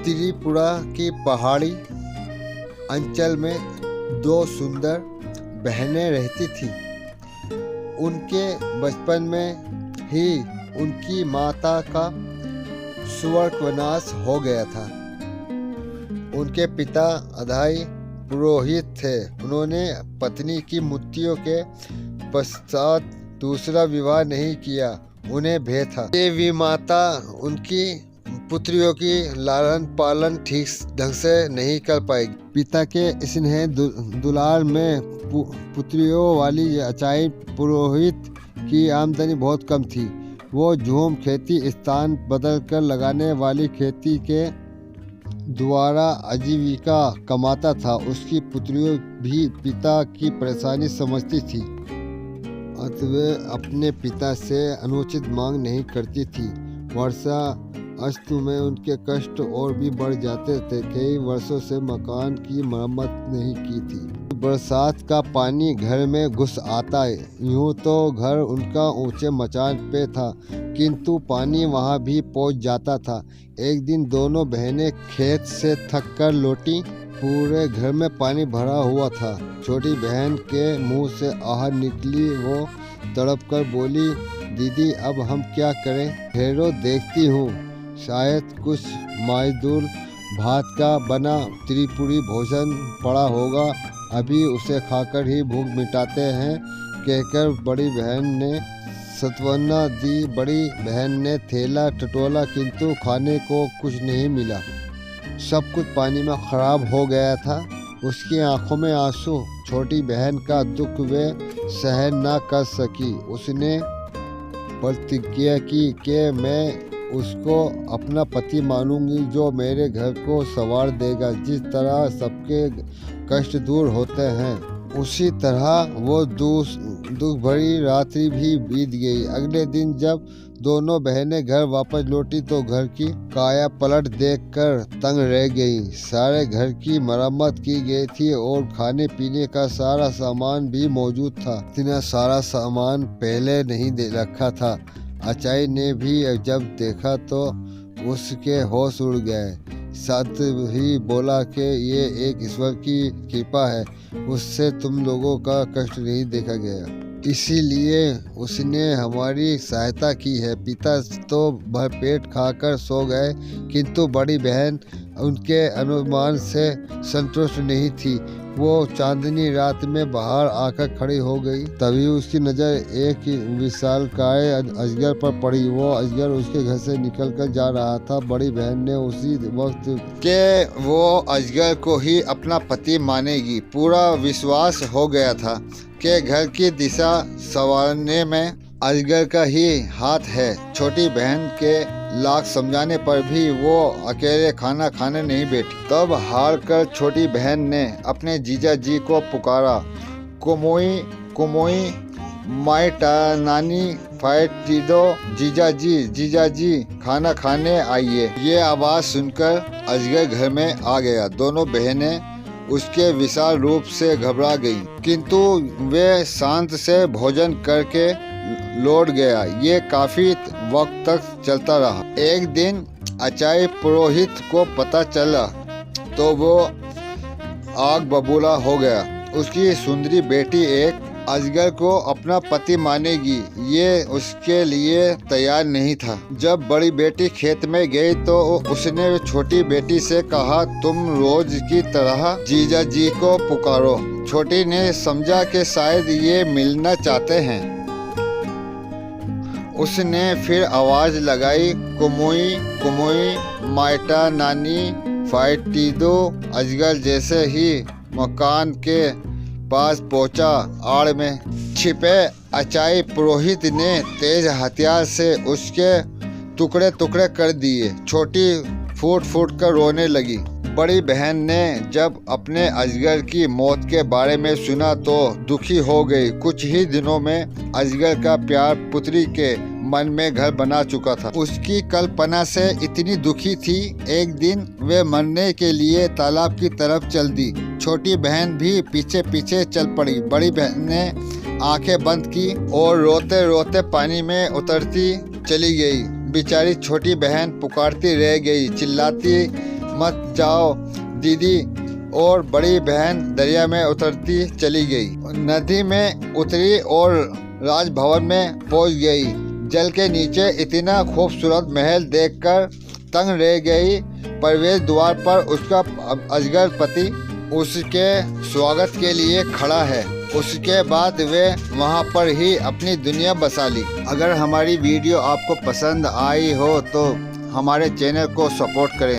त्रिपुरा की पहाड़ी अंचल में दो सुंदर बहनें रहती थीं। उनके बचपन में ही उनकी माता का स्वर्गवास हो गया था। उनके पिता अधाई पुरोहित थे। उन्होंने पत्नी की मृत्यु के पश्चात दूसरा विवाह नहीं किया। उन्हें भय था कि वे माता उनकी पुत्रियों की लालन पालन ठीक ढंग से नहीं कर पाएगी। पिता के स्नेह दुलार में पुत्रियों वाली अचाई पुरोहित की आमदनी बहुत कम थी। वो झूम खेती स्थान बदलकर लगाने वाली खेती के द्वारा आजीविका कमाता था। उसकी पुत्रियों भी पिता की परेशानी समझती थी, अतः वे अपने पिता से अनुचित मांग नहीं करती थी। वर्षा अस्तु में उनके कष्ट और भी बढ़ जाते थे। कई वर्षों से मकान की मरम्मत नहीं की थी। बरसात का पानी घर में घुस आता है। यूं तो घर उनका ऊंचे मचान पे था, किंतु पानी वहां भी पहुंच जाता था। एक दिन दोनों बहनें खेत से थक कर लौटी। पूरे घर में पानी भरा हुआ था। छोटी बहन के मुंह से आह निकली। वो तड़प कर बोली, दीदी अब हम क्या करें? ठहरो देखती हूँ, शायद कुछ मजदूर भात का बना त्रिपुरी भोजन पड़ा होगा, अभी उसे खाकर ही भूख मिटाते हैं, कहकर बड़ी बहन ने सांत्वना दी। बड़ी बहन ने थैला टटोला, किंतु खाने को कुछ नहीं मिला। सब कुछ पानी में खराब हो गया था। उसकी आंखों में आंसू। छोटी बहन का दुख वे सहन न कर सकी। उसने प्रतिज्ञा की कि मैं उसको अपना पति मानूंगी, जो मेरे घर को संवार देगा। जिस तरह सबके कष्ट दूर होते हैं, उसी तरह वो दुख भरी रात्रि भी बीत गई। अगले दिन जब दोनों बहनें घर वापस लौटी तो घर की काया पलट देखकर तंग रह गई। सारे घर की मरम्मत की गई थी और खाने पीने का सारा सामान भी मौजूद था। इतना सारा सामान पहले नहीं रखा था। अचाई ने भी जब देखा तो उसके होश उड़ गए। साथ ही बोला कि ये एक ईश्वर की कृपा है, उससे तुम लोगों का कष्ट नहीं देखा गया, इसीलिए उसने हमारी सहायता की है। पिता तो भरपेट खाकर सो गए, किंतु बड़ी बहन उनके अनुमान से संतुष्ट नहीं थी। वो चांदनी रात में बाहर आकर खड़ी हो गई। तभी उसकी नज़र एक विशालकाय अजगर पर पड़ी। वो अजगर उसके घर से निकलकर जा रहा था। बड़ी बहन ने उसी वक्त के वो अजगर को ही अपना पति मानेगी पूरा विश्वास हो गया था कि घर की दिशा संवारने में अजगर का ही हाथ है। छोटी बहन के लाख समझाने पर भी वो अकेले खाना खाने नहीं बैठी। तब हार कर छोटी बहन ने अपने जीजा जी को पुकारा, कुमोई कुमोई माइटा नानी फाइटिदो, जीजा जी खाना खाने आइए। ये आवाज सुनकर अजगर घर में आ गया। दोनों बहनें उसके विशाल रूप से घबरा गईं, किंतु वे शांत से भोजन करके लौट गया। ये काफी वक्त तक चलता रहा। एक दिन अचाई पुरोहित को पता चला तो वो आग बबूला हो गया। उसकी सुंदरी बेटी एक अजगर को अपना पति मानेगी, ये उसके लिए तैयार नहीं था। जब बड़ी बेटी खेत में गई तो उसने छोटी बेटी से कहा, तुम रोज की तरह जीजा जी को पुकारो। छोटी ने समझा कि शायद ये मिलना चाहते हैं। उसने फिर आवाज लगाई, कुमुई कुमुई माइटा नानी फाइटिदो। अजगर जैसे ही मकान के पास पहुंचा, आड़ में छिपे अचाई पुरोहित ने तेज हथियार से उसके टुकड़े टुकड़े कर दिए। छोटी फूट फूट कर रोने लगी। बड़ी बहन ने जब अपने अजगर की मौत के बारे में सुना तो दुखी हो गई। कुछ ही दिनों में अजगर का प्यार पुत्री के मन में घर बना चुका था। उसकी कल्पना से इतनी दुखी थी। एक दिन वे मरने के लिए तालाब की तरफ चल दी। छोटी बहन भी पीछे पीछे चल पड़ी। बड़ी बहन ने आंखें बंद की और रोते रोते पानी में उतरती चली गई। बेचारी छोटी बहन पुकारती रह गई, चिल्लाती मत जाओ दीदी। और बड़ी बहन दरिया में उतरती चली गई। नदी में उतरी और राजभवन में पहुंच गई। जल के नीचे इतना खूबसूरत महल देखकर तंग रह गई। प्रवेश द्वार पर उसका अजगर पति उसके स्वागत के लिए खड़ा है। उसके बाद वे वहां पर ही अपनी दुनिया बसा ली। अगर हमारी वीडियो आपको पसंद आई हो तो हमारे चैनल को सपोर्ट करें।